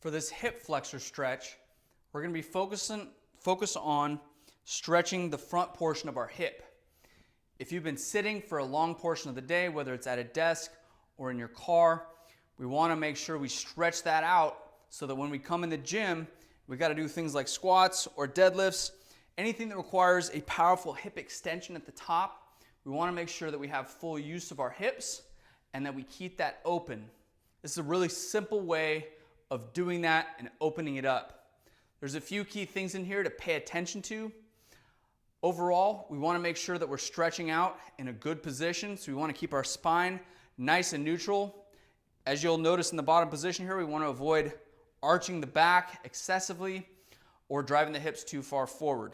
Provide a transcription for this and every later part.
For this hip flexor stretch, we're going to be focused on stretching the front portion of our hip. If you've been sitting for a long portion of the day, whether it's at a desk or in your car, we want to make sure we stretch that out so that when we come in the gym, we got to do things like squats or deadlifts, anything that requires a powerful hip extension at the top. We want to make sure that we have full use of our hips and that we keep that open. This is a really simple way of doing that and opening it up. There's a few key things in here to pay attention to. Overall, we want to make sure that we're stretching out in a good position, so we want to keep our spine nice and neutral. As you'll notice in the bottom position here, we want to avoid arching the back excessively or driving the hips too far forward.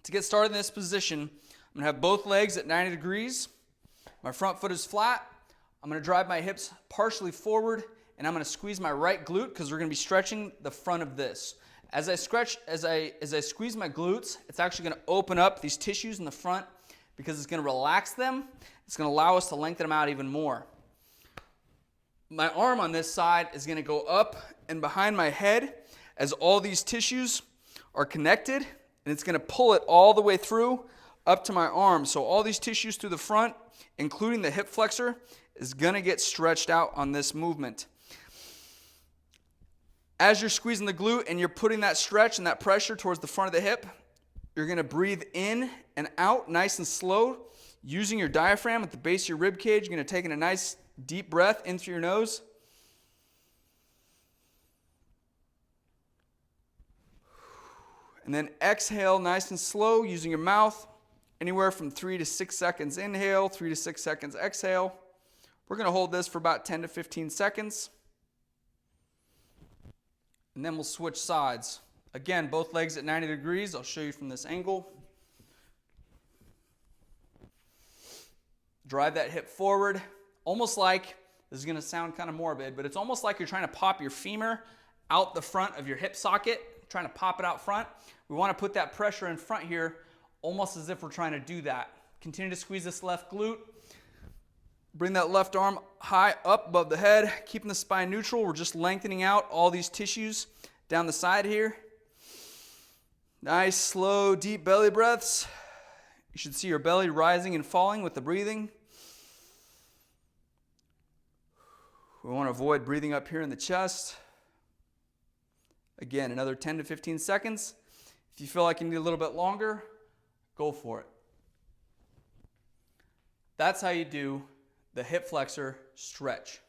To get started in this position, I'm going to have both legs at 90 degrees. My front foot is flat. I'm going to drive my hips partially forward, and I'm going to squeeze my right glute because we're going to be stretching the front of this. As I squeeze my glutes, it's actually going to open up these tissues in the front because it's going to relax them. It's going to allow us to lengthen them out even more. My arm on this side is going to go up and behind my head as all these tissues are connected, and it's going to pull it all the way through up to my arm. So all these tissues through the front, including the hip flexor, is going to get stretched out on this movement. As you're squeezing the glute and you're putting that stretch and that pressure towards the front of the hip, you're going to breathe in and out nice and slow, using your diaphragm at the base of your rib cage. You're going to take in a nice deep breath in through your nose. And then exhale nice and slow using your mouth, anywhere from 3 to 6 seconds inhale, 3 to 6 seconds exhale. We're going to hold this for about 10 to 15 seconds. And then we'll switch sides. Again, both legs at 90 degrees. I'll show you from this angle. Drive that hip forward, almost like, this is going to sound kind of morbid, but it's almost like you're trying to pop your femur out the front of your hip socket, trying to pop it out front. We want to put that pressure in front here, almost as if we're trying to do that. Continue to squeeze this left glute. Bring that left arm high up above the head, keeping the spine neutral. We're just lengthening out all these tissues down the side here. Nice, slow, deep belly breaths. You should see your belly rising and falling with the breathing. We want to avoid breathing up here in the chest. Again, another 10 to 15 seconds. If you feel like you need a little bit longer, go for it. That's how you do the hip flexor stretch.